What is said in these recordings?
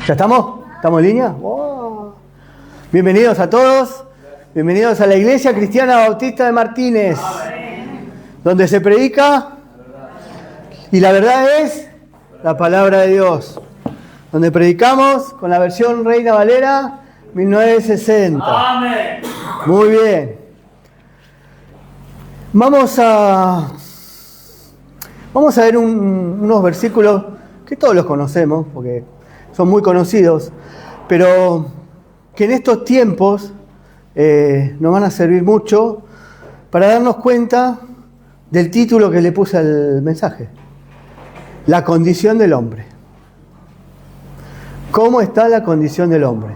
¿Ya estamos? ¿Estamos en línea? ¡Wow! Bienvenidos a todos. Bienvenidos a la Iglesia Cristiana Bautista de Martínez, donde se predica y la verdad es la palabra de Dios. Donde predicamos con la versión Reina Valera 1960. ¡Amén! Muy bien. Vamos a ver unos versículos que todos los conocemos, porque son muy conocidos, pero que en estos tiempos nos van a servir mucho para darnos cuenta del título que le puse al mensaje: la condición del hombre. ¿Cómo está la condición del hombre?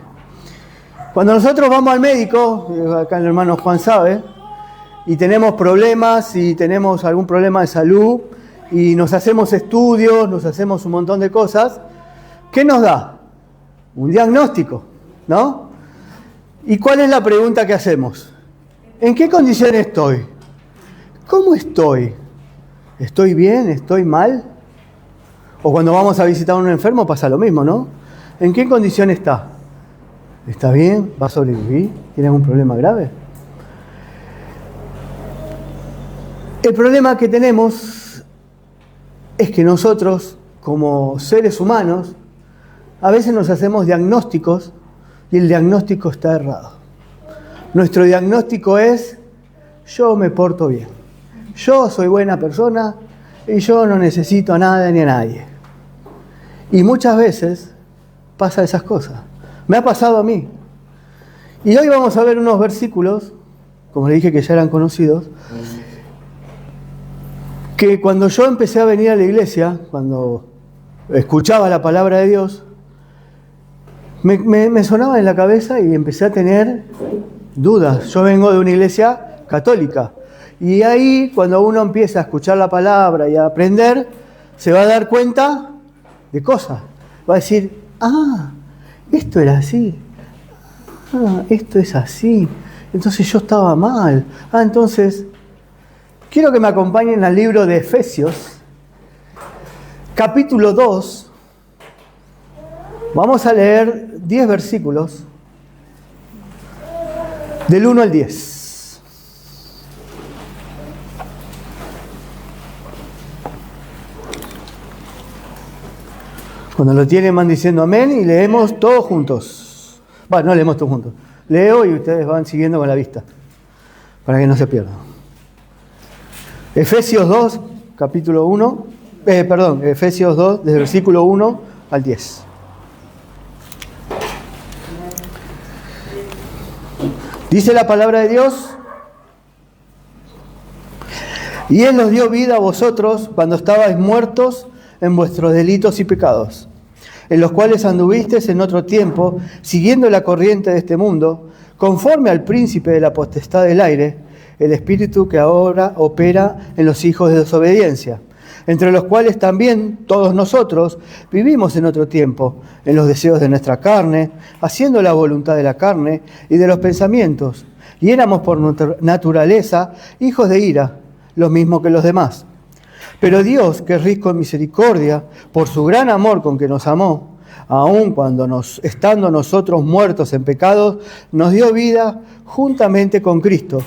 Cuando nosotros vamos al médico, acá el hermano Juan sabe, y tenemos problemas, y tenemos algún problema de salud, y nos hacemos estudios, nos hacemos un montón de cosas, ¿qué nos da? Un diagnóstico, ¿no? ¿Y cuál es la pregunta que hacemos? ¿En qué condición estoy? ¿Cómo estoy? ¿Estoy bien? ¿Estoy mal? O cuando vamos a visitar a un enfermo pasa lo mismo, ¿no? ¿En qué condición está? ¿Está bien? ¿Va a sobrevivir? ¿Tiene algún problema grave? El problema que tenemos es que nosotros, como seres humanos, a veces nos hacemos diagnósticos y el diagnóstico está errado. Nuestro diagnóstico es: yo me porto bien, yo soy buena persona y yo no necesito a nada ni a nadie. Y muchas veces pasa esas cosas. Me ha pasado a mí. Y hoy vamos a ver unos versículos, como le dije que ya eran conocidos, que cuando yo empecé a venir a la iglesia, cuando escuchaba la palabra de Dios, me sonaba en la cabeza y empecé a tener dudas. Yo vengo de una iglesia católica. Y ahí, cuando uno empieza a escuchar la palabra y a aprender, se va a dar cuenta de cosas. Va a decir: esto era así. Esto es así. Entonces yo estaba mal. Entonces, quiero que me acompañen al libro de Efesios, capítulo 2. Vamos a leer 10 versículos, del 1 al 10. Cuando lo tienen van diciendo amén y leemos todos juntos. Bueno, no leemos todos juntos. Leo y ustedes van siguiendo con la vista, para que no se pierdan. Efesios 2, capítulo 1. Efesios 2, desde el versículo 1 al 10. Dice la palabra de Dios: y Él nos dio vida a vosotros cuando estabais muertos en vuestros delitos y pecados, en los cuales anduvisteis en otro tiempo, siguiendo la corriente de este mundo, conforme al príncipe de la potestad del aire, el espíritu que ahora opera en los hijos de desobediencia, entre los cuales también todos nosotros vivimos en otro tiempo, en los deseos de nuestra carne, haciendo la voluntad de la carne y de los pensamientos, y éramos por naturaleza hijos de ira, lo mismo que los demás. Pero Dios, que es rico en misericordia, por su gran amor con que nos amó, aun cuando estando nosotros muertos en pecados, nos dio vida juntamente con Cristo.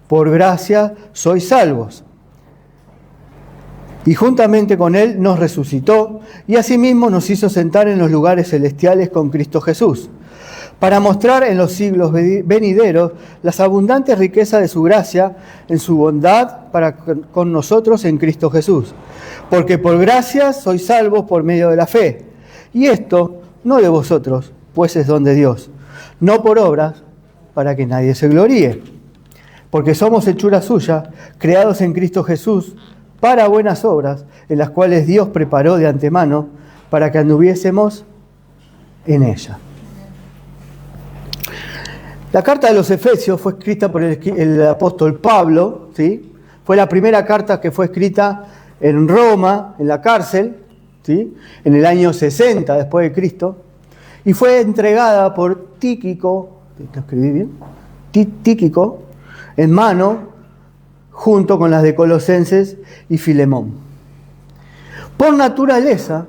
Por gracia sois salvos. Y juntamente con Él nos resucitó y asimismo nos hizo sentar en los lugares celestiales con Cristo Jesús, para mostrar en los siglos venideros las abundantes riquezas de su gracia en su bondad para con nosotros en Cristo Jesús. Porque por gracia sois salvos por medio de la fe. Y esto no de vosotros, pues es don de Dios, no por obras, para que nadie se gloríe. Porque somos hechura suya, creados en Cristo Jesús, para buenas obras, en las cuales Dios preparó de antemano para que anduviésemos en ella. La carta de los Efesios fue escrita por el apóstol Pablo, ¿sí? Fue la primera carta que fue escrita en Roma, en la cárcel, ¿sí? En el año 60 después de Cristo, y fue entregada por Tíquico, ¿lo escribí bien? Tíquico, en mano, junto con las de Colosenses y Filemón. Por naturaleza,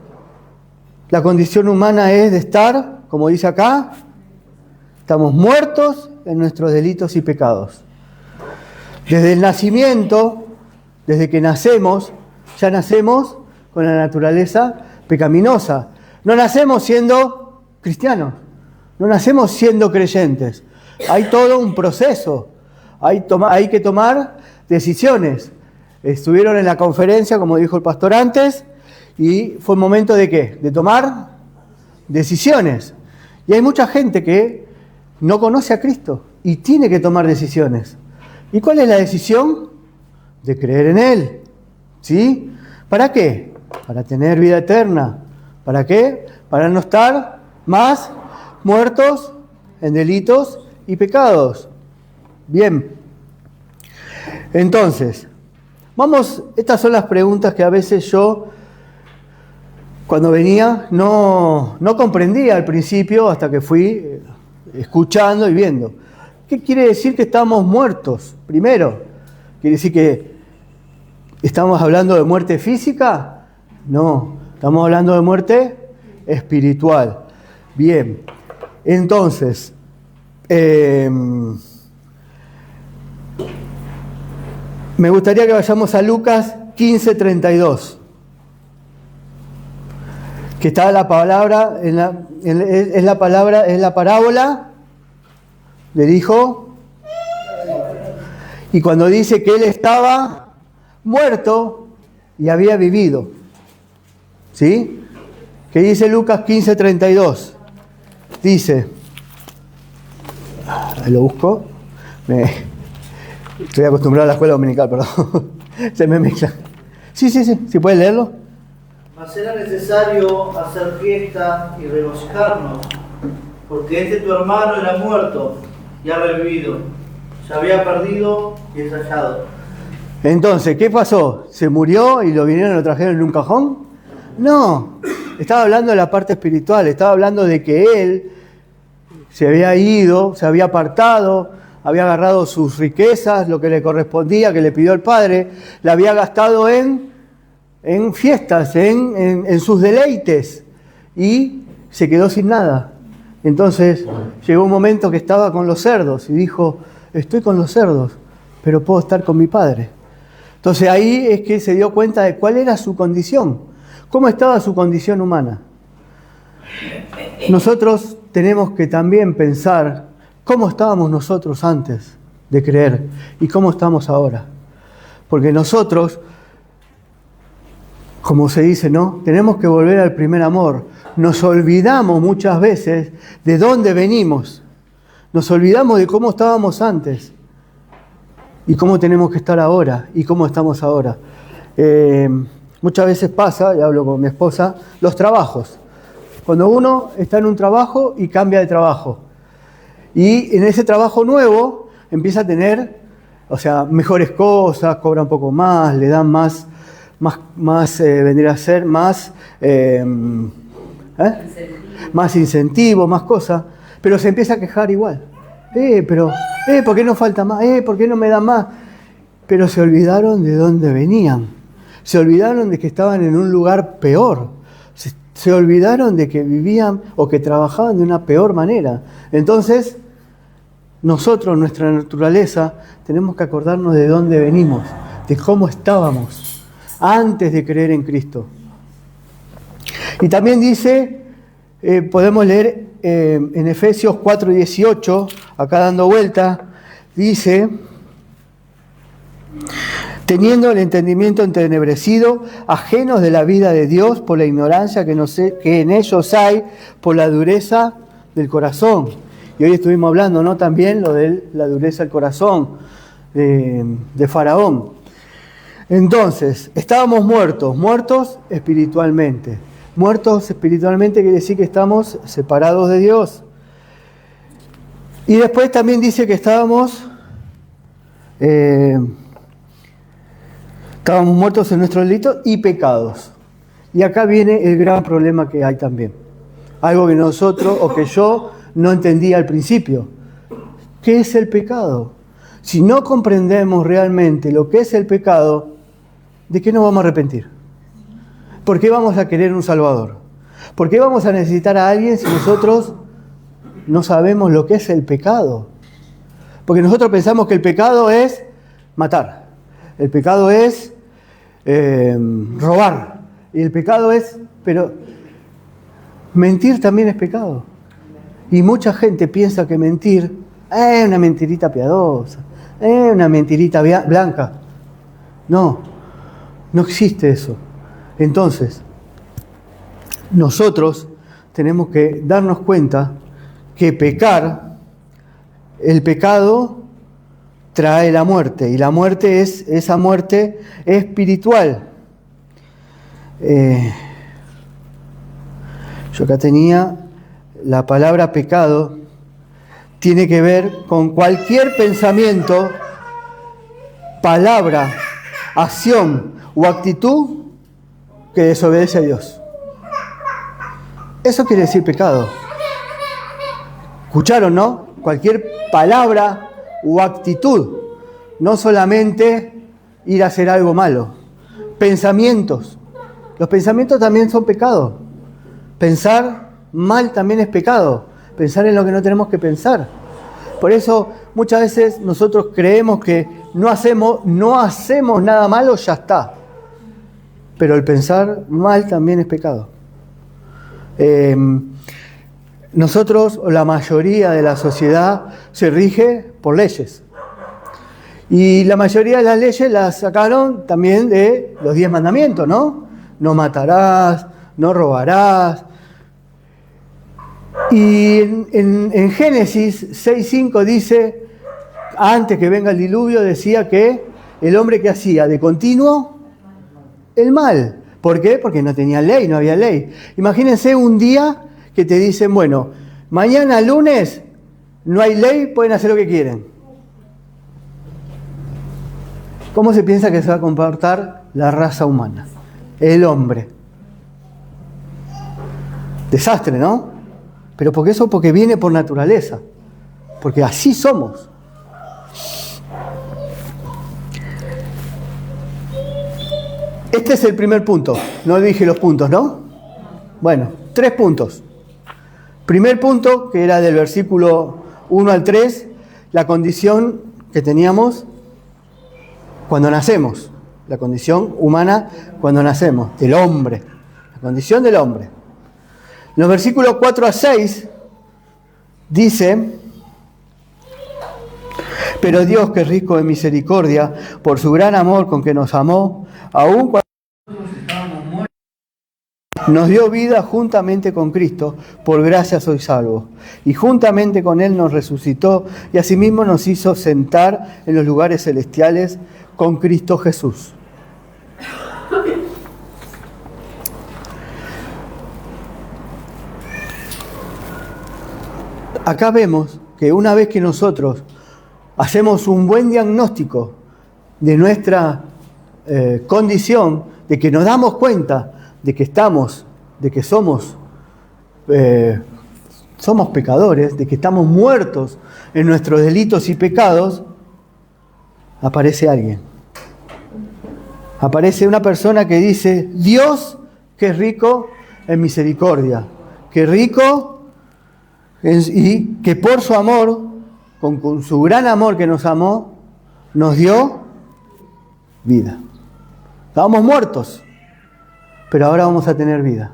La condición humana es de estar, como dice acá, estamos muertos en nuestros delitos y pecados. Desde el nacimiento, desde que nacemos, ya nacemos con la naturaleza pecaminosa. No nacemos siendo cristianos, no nacemos siendo creyentes. Hay todo un proceso, hay que tomar decisiones. Estuvieron en la conferencia, como dijo el pastor antes, y fue un momento ¿de qué? De tomar decisiones. Y hay mucha gente que no conoce a Cristo y tiene que tomar decisiones. ¿Y cuál es la decisión? De creer en Él. ¿Sí? ¿Para qué? Para tener vida eterna. ¿Para qué? Para no estar más muertos en delitos y pecados. Bien. Entonces, estas son las preguntas que a veces yo, cuando venía, no comprendía al principio hasta que fui escuchando y viendo. ¿Qué quiere decir que estamos muertos? Primero, ¿quiere decir que estamos hablando de muerte física? No, estamos hablando de muerte espiritual. Bien, entonces, me gustaría que vayamos a Lucas 15:32. Que está la palabra, es la parábola del hijo. Y cuando dice que él estaba muerto y había vivido. ¿Sí? ¿Qué dice Lucas 15:32? Dice, lo busco, estoy acostumbrado a la escuela dominical, perdón, se me mezcla. Sí, ¿puedes leerlo? Mas era necesario hacer fiesta y regocijarnos, porque tu hermano era muerto y ha revivido, se había perdido y es hallado. Entonces, ¿qué pasó? ¿Se murió y lo vinieron y lo trajeron en un cajón? No, estaba hablando de la parte espiritual, estaba hablando de que él se había ido, se había apartado, había agarrado sus riquezas, lo que le correspondía, que le pidió el Padre, la había gastado en fiestas, en sus deleites, y se quedó sin nada. Entonces llegó un momento que estaba con los cerdos y dijo, estoy con los cerdos, pero puedo estar con mi Padre. Entonces ahí es que se dio cuenta de cuál era su condición, cómo estaba su condición humana. Nosotros tenemos que también pensar cómo estábamos nosotros antes de creer y cómo estamos ahora. Porque nosotros, como se dice, ¿no? Tenemos que volver al primer amor. Nos olvidamos muchas veces de dónde venimos. Nos olvidamos de cómo estábamos antes y cómo tenemos que estar ahora y cómo estamos ahora. Muchas veces pasa, y hablo con mi esposa, los trabajos. Cuando uno está en un trabajo y cambia de trabajo. Y en ese trabajo nuevo empieza a tener, mejores cosas, cobra un poco más, le dan más vendría a ser más incentivo, más cosas, pero se empieza a quejar igual. ¿Por qué no falta más? ¿Por qué no me dan más? Pero se olvidaron de dónde venían. Se olvidaron de que estaban en un lugar peor. Se olvidaron de que vivían o que trabajaban de una peor manera. Entonces, nosotros, nuestra naturaleza, tenemos que acordarnos de dónde venimos, de cómo estábamos antes de creer en Cristo. Y también dice, podemos leer en Efesios 4:18, acá dando vuelta, dice, teniendo el entendimiento entenebrecido, ajenos de la vida de Dios por la ignorancia que en ellos hay, por la dureza del corazón. Y hoy estuvimos hablando, ¿no? También lo de la dureza del corazón de Faraón. Entonces, estábamos muertos espiritualmente. Muertos espiritualmente quiere decir que estamos separados de Dios. Y después también dice que estábamos muertos en nuestros delitos y pecados. Y acá viene el gran problema que hay también. Algo que nosotros, o que yo no entendía al principio. ¿Qué es el pecado? Si no comprendemos realmente lo que es el pecado, ¿de qué nos vamos a arrepentir? ¿Por qué vamos a querer un Salvador? ¿Por qué vamos a necesitar a alguien si nosotros no sabemos lo que es el pecado? Porque nosotros pensamos que el pecado es matar, el pecado es robar, y el pecado es... Pero mentir también es pecado. Y mucha gente piensa que mentir es una mentirita piadosa, es una mentirita blanca. No, no existe eso. Entonces, nosotros tenemos que darnos cuenta que pecar, el pecado trae la muerte, y la muerte es esa muerte espiritual. Yo acá tenía la palabra pecado, tiene que ver con cualquier pensamiento, palabra, acción o actitud que desobedece a Dios. Eso quiere decir pecado. ¿Escucharon, no? Cualquier palabra o actitud, no solamente ir a hacer algo malo. Pensamientos. Los pensamientos también son pecados. Pensar mal también es pecado. Pensar en lo que no tenemos que pensar. Por eso muchas veces nosotros creemos que no hacemos nada malo, ya está. Pero el pensar mal también es pecado. Nosotros, la mayoría de la sociedad, se rige por leyes. Y la mayoría de las leyes las sacaron también de los 10 mandamientos, ¿no? No matarás, no robarás. Y en Génesis 6:5 dice, antes que venga el diluvio, decía que el hombre que hacía de continuo el mal. ¿Por qué? Porque no tenía ley, no había ley. Imagínense un día que te dicen, bueno, mañana lunes no hay ley, pueden hacer lo que quieren. ¿Cómo se piensa que se va a comportar la raza humana? El hombre. Desastre, ¿no? Pero porque viene por naturaleza. Porque así somos. Este es el primer punto. No dije los puntos, ¿no? Bueno, 3 puntos. Primer punto, que era del versículo 1 al 3, la condición que teníamos cuando nacemos. La condición humana cuando nacemos, del hombre. La condición del hombre. En los versículos 4 a 6 dice: pero Dios, que es rico en misericordia, por su gran amor con que nos amó, aun cuando estábamos muertos, nos dio vida juntamente con Cristo, por gracia sois salvos. Y juntamente con Él nos resucitó y asimismo nos hizo sentar en los lugares celestiales con Cristo Jesús. Acá vemos que una vez que nosotros hacemos un buen diagnóstico de nuestra condición, de que nos damos cuenta de que somos pecadores, de que estamos muertos en nuestros delitos y pecados, aparece alguien. Aparece una persona que dice: Dios, que es rico en misericordia, que rico y que por su amor, con su gran amor que nos amó, nos dio vida. Estábamos muertos, pero ahora vamos a tener vida.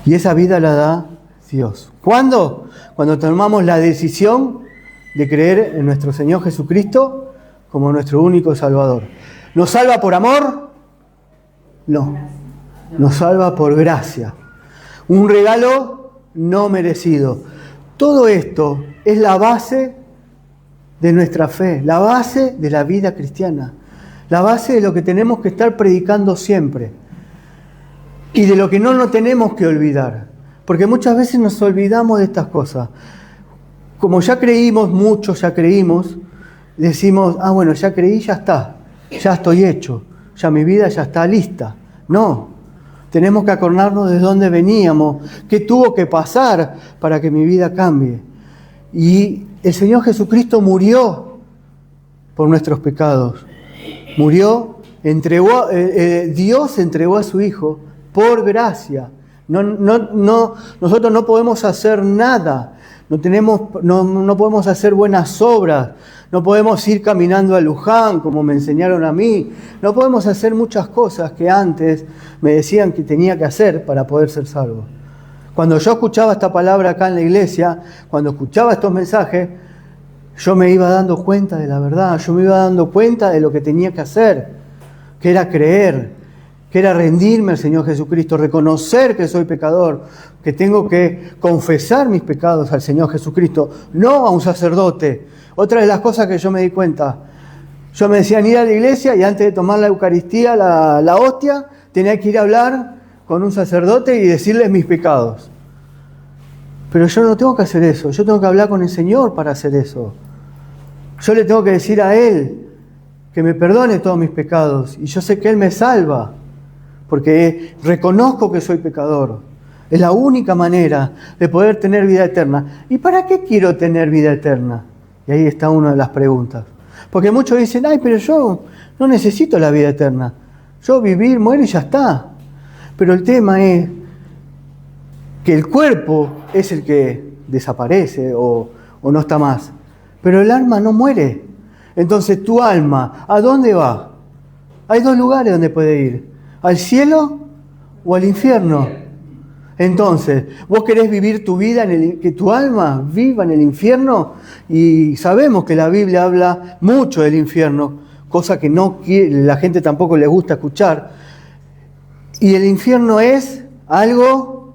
Y esa vida la da Dios. ¿Cuándo? Cuando tomamos la decisión de creer en nuestro Señor Jesucristo como nuestro único Salvador. ¿Nos salva por amor? No. Nos salva por gracia. Un regalo no merecido. Todo esto es la base de nuestra fe, la base de la vida cristiana, la base de lo que tenemos que estar predicando siempre y de lo que no nos tenemos que olvidar, porque muchas veces nos olvidamos de estas cosas. Como ya creímos, muchos ya creímos, decimos: bueno, ya creí, ya está, ya estoy hecho, ya mi vida ya está lista. No. Tenemos que acordarnos de dónde veníamos, qué tuvo que pasar para que mi vida cambie. Y el Señor Jesucristo murió por nuestros pecados. Murió, Dios entregó a su Hijo por gracia. Nosotros no podemos hacer nada, no podemos hacer buenas obras, no podemos ir caminando a Luján como me enseñaron a mí, no podemos hacer muchas cosas que antes me decían que tenía que hacer para poder ser salvo. Cuando yo escuchaba esta palabra acá en la iglesia, cuando escuchaba estos mensajes, yo me iba dando cuenta de la verdad, yo me iba dando cuenta de lo que tenía que hacer, que era creer, que era rendirme al Señor Jesucristo, reconocer que soy pecador, que tengo que confesar mis pecados al Señor Jesucristo, no a un sacerdote. Otra de las cosas que yo me di cuenta, yo me decían ir a la iglesia y antes de tomar la Eucaristía, la hostia, tenía que ir a hablar con un sacerdote y decirles mis pecados. Pero yo no tengo que hacer eso, yo tengo que hablar con el Señor para hacer eso. Yo le tengo que decir a Él que me perdone todos mis pecados y yo sé que Él me salva, porque reconozco que soy pecador. Es la única manera de poder tener vida eterna. ¿Y para qué quiero tener vida eterna? Y ahí está una de las preguntas. Porque muchos dicen, ay, pero yo no necesito la vida eterna. Yo vivir, muero y ya está. Pero el tema es que el cuerpo es el que desaparece o no está más. Pero el alma no muere. Entonces tu alma, ¿a dónde va? Hay dos lugares donde puede ir. ¿Al cielo o al infierno? Entonces, ¿vos querés vivir tu vida, que tu alma viva en el infierno? Y sabemos que la Biblia habla mucho del infierno, cosa que la gente tampoco le gusta escuchar. Y el infierno es algo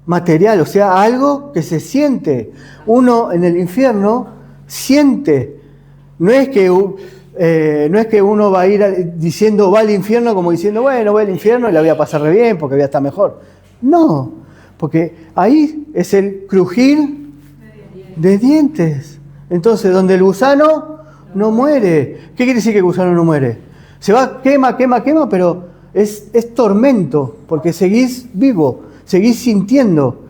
material, o sea, algo que se siente. Uno en el infierno siente. No es que uno va a ir diciendo va al infierno como diciendo, bueno, voy al infierno y la voy a pasar re bien porque voy a estar mejor. No, porque ahí es el crujir de dientes. Entonces, donde el gusano no muere. ¿Qué quiere decir que el gusano no muere? Se va, quema, pero es tormento, porque seguís vivo, seguís sintiendo.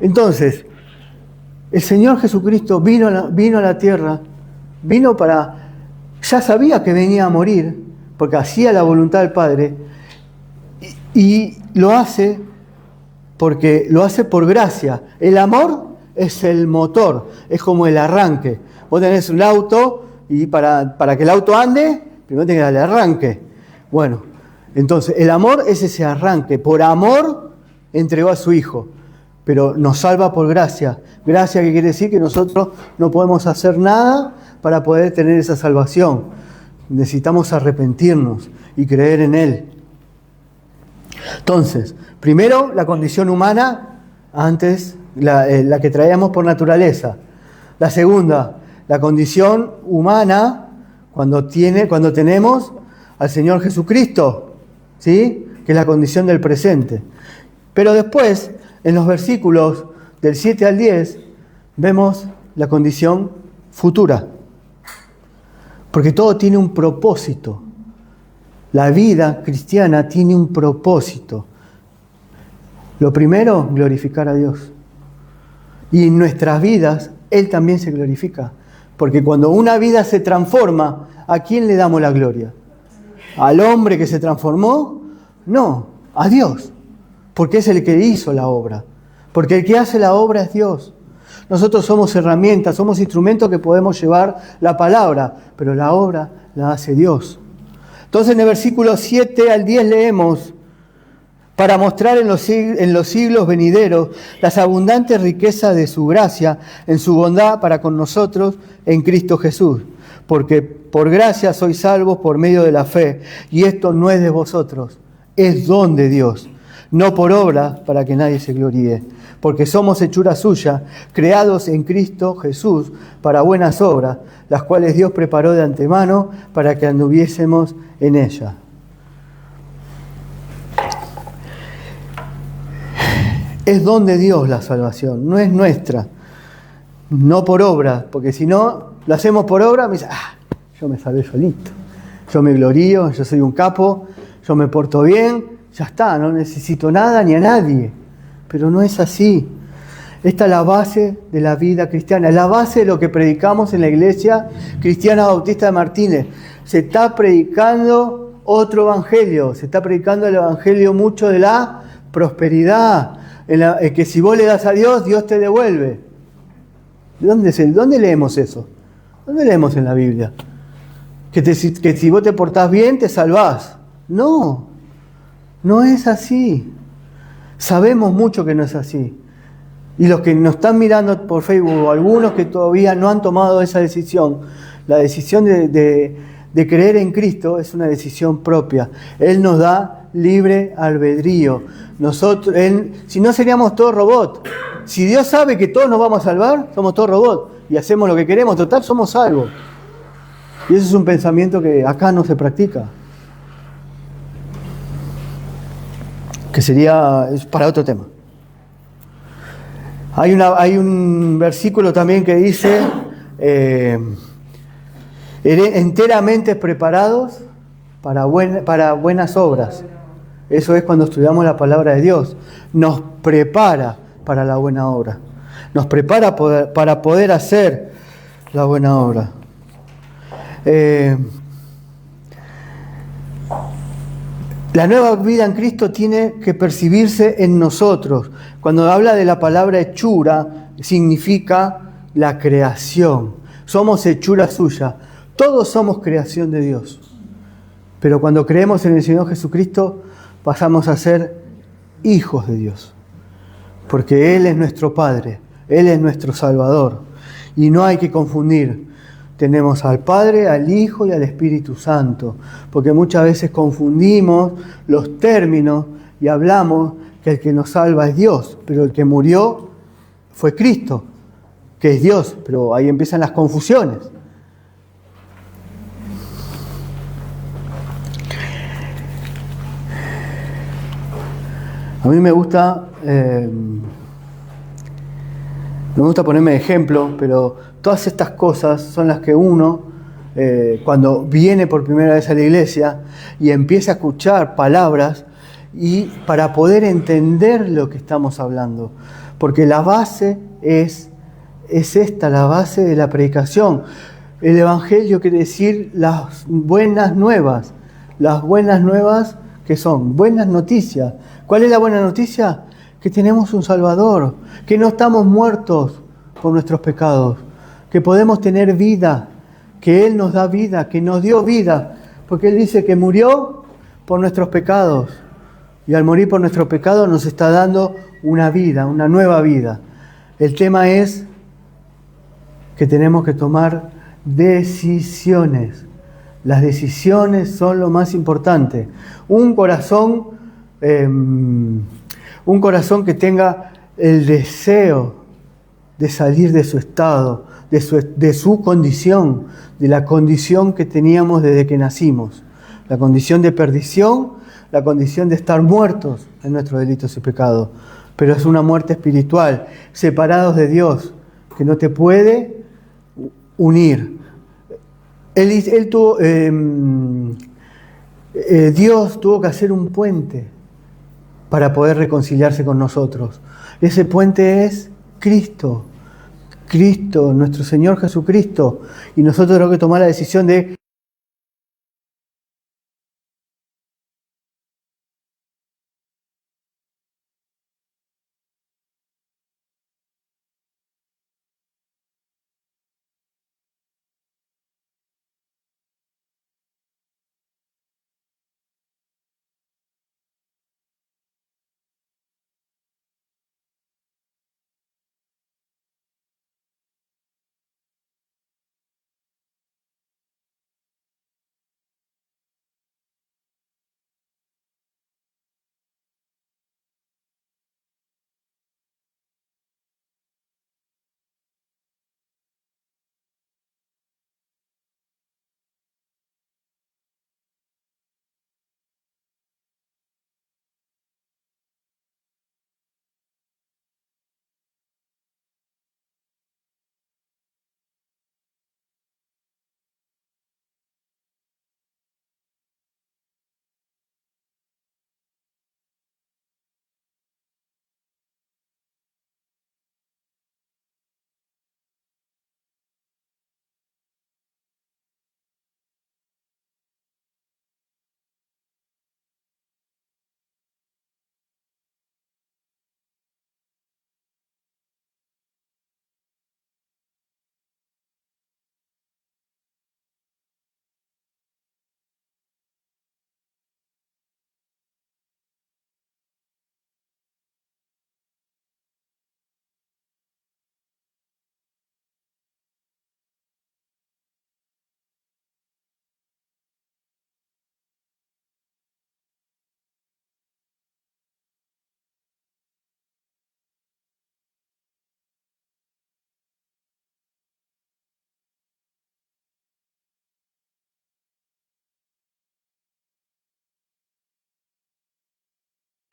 Entonces, el Señor Jesucristo vino a la tierra, ya sabía que venía a morir, porque hacía la voluntad del Padre, y lo hace por gracia. El amor es el motor, es como el arranque. Vos tenés un auto y para que el auto ande, primero tenés que darle arranque. Bueno, entonces el amor es ese arranque. Por amor entregó a su Hijo, pero nos salva por gracia. Gracia que quiere decir que nosotros no podemos hacer nada para poder tener esa salvación. Necesitamos arrepentirnos y creer en Él. Entonces, primero la condición humana, antes la que traíamos por naturaleza. La segunda, la condición humana cuando tenemos al Señor Jesucristo, ¿sí? Que es la condición del presente. Pero después, en los versículos del 7 al 10, vemos la condición futura. Porque todo tiene un propósito. La vida cristiana tiene un propósito. Lo primero, glorificar a Dios. Y en nuestras vidas, Él también se glorifica. Porque cuando una vida se transforma, ¿a quién le damos la gloria? ¿Al hombre que se transformó? No, a Dios. Porque es el que hizo la obra. Porque el que hace la obra es Dios. Nosotros somos herramientas, somos instrumentos que podemos llevar la palabra, pero la obra la hace Dios. Entonces en el versículo 7 al 10 leemos, para mostrar en los siglos venideros las abundantes riquezas de su gracia en su bondad para con nosotros en Cristo Jesús. Porque por gracia sois salvos por medio de la fe, y esto no es de vosotros, es don de Dios, no por obra para que nadie se gloríe. Porque somos hechura suya, creados en Cristo Jesús para buenas obras, las cuales Dios preparó de antemano para que anduviésemos en ellas. Es don de Dios la salvación, no es nuestra, no por obra, porque si no lo hacemos por obra, me dice, yo me salvé solito, yo me glorío, yo soy un capo, yo me porto bien, ya está, no necesito nada ni a nadie. Pero no es así. Esta es la base de la vida cristiana, es la base de lo que predicamos en la Iglesia Cristiana Bautista de Martínez. Se está predicando otro evangelio, se está predicando el evangelio mucho de la prosperidad, que si vos le das a Dios, Dios te devuelve. ¿Dónde leemos eso? ¿Dónde leemos en la Biblia? Que si vos te portás bien, te salvás. No, no es así. Sabemos mucho que no es así. Y los que nos están mirando por Facebook, o algunos que todavía no han tomado esa decisión, la decisión de creer en Cristo es una decisión propia. Él nos da libre albedrío. Si no seríamos todos robots. Si Dios sabe que todos nos vamos a salvar, somos todos robots y hacemos lo que queremos. Total, somos salvos. Y eso es un pensamiento que acá no se practica. Que es para otro tema. Hay un versículo también que dice, enteramente preparados para buenas obras. Eso es cuando estudiamos la palabra de Dios. Nos prepara para la buena obra. Nos prepara para poder hacer la buena obra. La nueva vida en Cristo tiene que percibirse en nosotros. Cuando habla de la palabra hechura, significa la creación. Somos hechura suya. Todos somos creación de Dios. Pero cuando creemos en el Señor Jesucristo, pasamos a ser hijos de Dios. Porque Él es nuestro Padre, Él es nuestro Salvador. Y no hay que confundir. Tenemos al Padre, al Hijo y al Espíritu Santo, porque muchas veces confundimos los términos y hablamos que el que nos salva es Dios, pero el que murió fue Cristo, que es Dios, pero ahí empiezan las confusiones. A mí me gusta ponerme de ejemplo, pero todas estas cosas son las que uno, cuando viene por primera vez a la iglesia y empieza a escuchar palabras, y para poder entender lo que estamos hablando. Porque la base es esta, la base de la predicación. El Evangelio quiere decir las buenas nuevas. Las buenas nuevas que son buenas noticias. ¿Cuál es la buena noticia? Que tenemos un Salvador, que no estamos muertos por nuestros pecados, que podemos tener vida, que Él nos da vida, que nos dio vida, porque Él dice que murió por nuestros pecados, y al morir por nuestros pecados nos está dando una vida, una nueva vida. El tema es que tenemos que tomar decisiones. Las decisiones son lo más importante. Un corazón que tenga el deseo de salir de su estado, de su condición, de la condición que teníamos desde que nacimos. La condición de perdición, la condición de estar muertos en nuestros delitos y pecados. Pero es una muerte espiritual, separados de Dios, que no te puede unir. Dios tuvo que hacer un puente para poder reconciliarse con nosotros. Ese puente es Cristo, nuestro Señor Jesucristo. Y nosotros tenemos que tomar la decisión de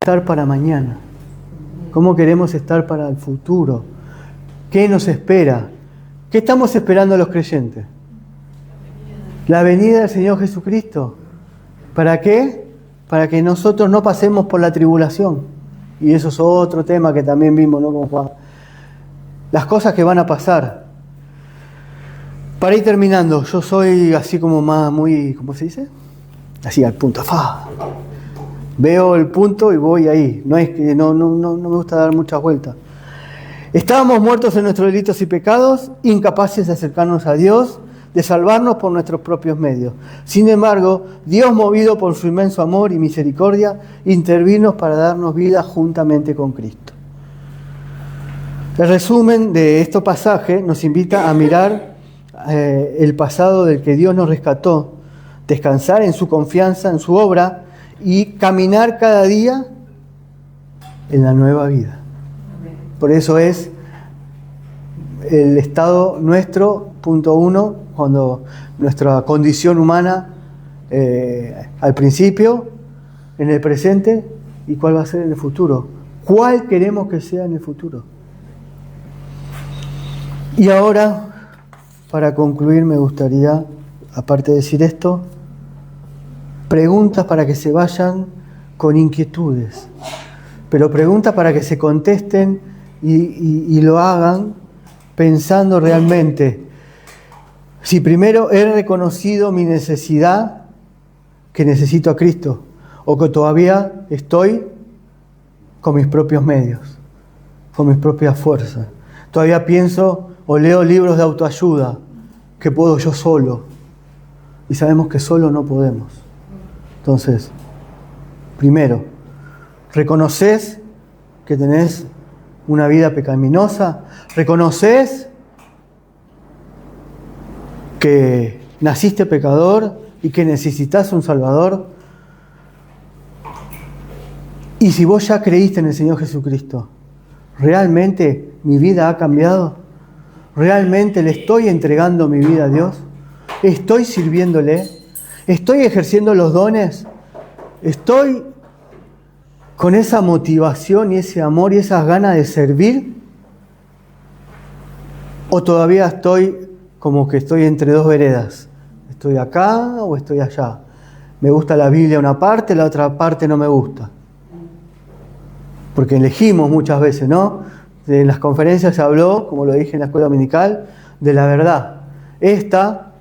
estar para mañana? ¿Cómo queremos estar para el futuro? ¿Qué nos espera? ¿Qué estamos esperando los creyentes? La venida del Señor Jesucristo. ¿Para qué? Para que nosotros no pasemos por la tribulación. Y eso es otro tema que también vimos, ¿no? Con Juan. Las cosas que van a pasar. Para ir terminando, yo soy así como más muy, ¿cómo se dice? Así al punto. ¡Fa! Veo el punto y voy ahí. No es que no me gusta dar muchas vueltas. Estábamos muertos en nuestros delitos y pecados, incapaces de acercarnos a Dios, de salvarnos por nuestros propios medios. Sin embargo, Dios, movido por su inmenso amor y misericordia, intervino para darnos vida juntamente con Cristo. El resumen de este pasaje nos invita a mirar el pasado del que Dios nos rescató, descansar en su confianza, en su obra y caminar cada día en la nueva vida. Por eso es el estado nuestro, punto 1, cuando nuestra condición humana al principio, en el presente, y cuál va a ser en el futuro. ¿Cuál queremos que sea en el futuro? Y ahora, para concluir, me gustaría, aparte de decir esto, preguntas para que se vayan con inquietudes, pero preguntas para que se contesten y lo hagan pensando realmente si primero he reconocido mi necesidad, que necesito a Cristo, o que todavía estoy con mis propios medios, con mis propias fuerzas. Todavía pienso o leo libros de autoayuda que puedo yo solo, y sabemos que solo no podemos. Entonces, primero, reconoces que tenés una vida pecaminosa, reconoces que naciste pecador y que necesitas un Salvador. Y si vos ya creíste en el Señor Jesucristo, ¿realmente mi vida ha cambiado? ¿Realmente le estoy entregando mi vida a Dios? ¿Estoy sirviéndole? ¿Estoy ejerciendo los dones? ¿Estoy con esa motivación y ese amor y esas ganas de servir? ¿O todavía estoy como que estoy entre dos veredas? ¿Estoy acá o estoy allá? Me gusta la Biblia una parte, la otra parte no me gusta. Porque elegimos muchas veces, ¿no? En las conferencias se habló, como lo dije en la escuela dominical, de la verdad. Esta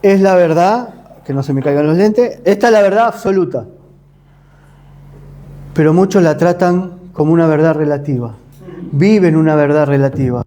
es la verdad, que no se me caigan los lentes, esta es la verdad absoluta. Pero muchos la tratan como una verdad relativa. Viven una verdad relativa.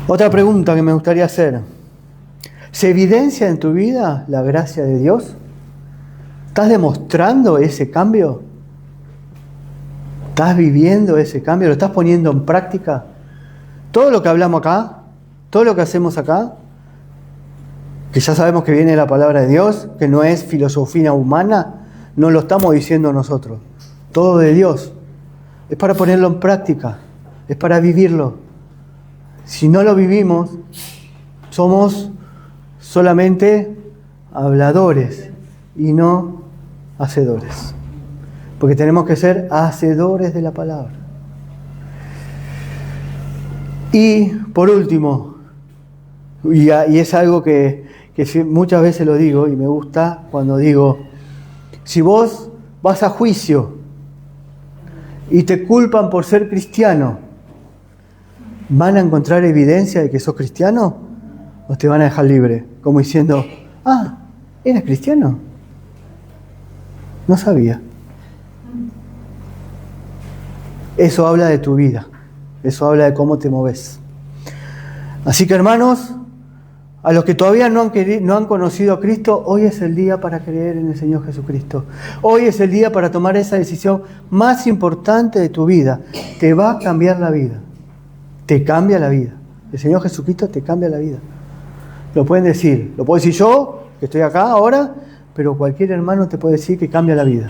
Otra pregunta que me gustaría hacer. ¿Se evidencia en tu vida la gracia de Dios? ¿Estás demostrando ese cambio? ¿Estás viviendo ese cambio? ¿Lo estás poniendo en práctica? Todo lo que hablamos acá, todo lo que hacemos acá, que ya sabemos que viene de la palabra de Dios, que no es filosofía humana, no lo estamos diciendo nosotros. todo de Dios. Es para ponerlo en práctica, es para vivirlo. Si no lo vivimos, somos solamente habladores y no hacedores. Porque tenemos que ser hacedores de la palabra. Y por último, y es algo que muchas veces lo digo y me gusta cuando digo, si vos vas a juicio y te culpan por ser cristiano, ¿van a encontrar evidencia de que sos cristiano? ¿O te van a dejar libre? Como diciendo, ¿eres cristiano? No sabía. Eso habla de tu vida. Eso habla de cómo te moves. Así que, hermanos, a los que todavía no han conocido a Cristo, hoy es el día para creer en el Señor Jesucristo. Hoy es el día para tomar esa decisión más importante de tu vida. Te va a cambiar la vida. Te cambia la vida. El Señor Jesucristo te cambia la vida. Lo pueden decir. Lo puedo decir yo, que estoy acá ahora, pero cualquier hermano te puede decir que cambia la vida.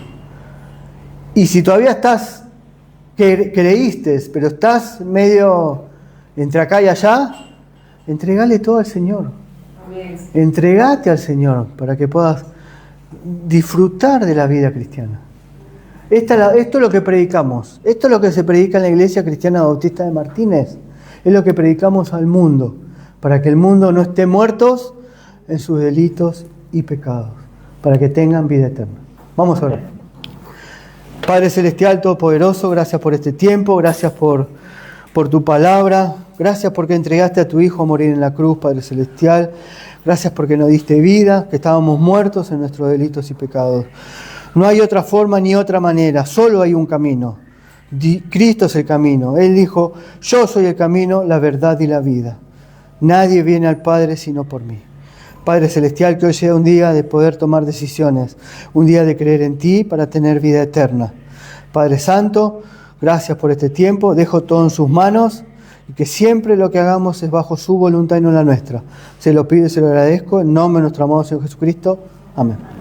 Y si todavía creíste, pero estás medio entre acá y allá, entregale todo al Señor. Amén. Entregate al Señor para que puedas disfrutar de la vida cristiana. Esto es lo que predicamos. Esto es lo que se predica en la Iglesia Cristiana Bautista de Martínez. Es lo que predicamos al mundo, para que el mundo no esté muertos en sus delitos y pecados, para que tengan vida eterna. Vamos a orar. Padre Celestial, Todopoderoso, gracias por este tiempo, gracias por tu palabra, gracias porque entregaste a tu Hijo a morir en la cruz, Padre Celestial, gracias porque nos diste vida, que estábamos muertos en nuestros delitos y pecados. No hay otra forma ni otra manera, solo hay un camino. Cristo es el camino. Él dijo, yo soy el camino, la verdad y la vida. Nadie viene al Padre sino por mí. Padre Celestial, que hoy sea un día de poder tomar decisiones, un día de creer en ti para tener vida eterna. Padre Santo, gracias por este tiempo, dejo todo en sus manos y que siempre lo que hagamos es bajo su voluntad y no la nuestra. Se lo pido y se lo agradezco en nombre de nuestro amado Señor Jesucristo. Amén.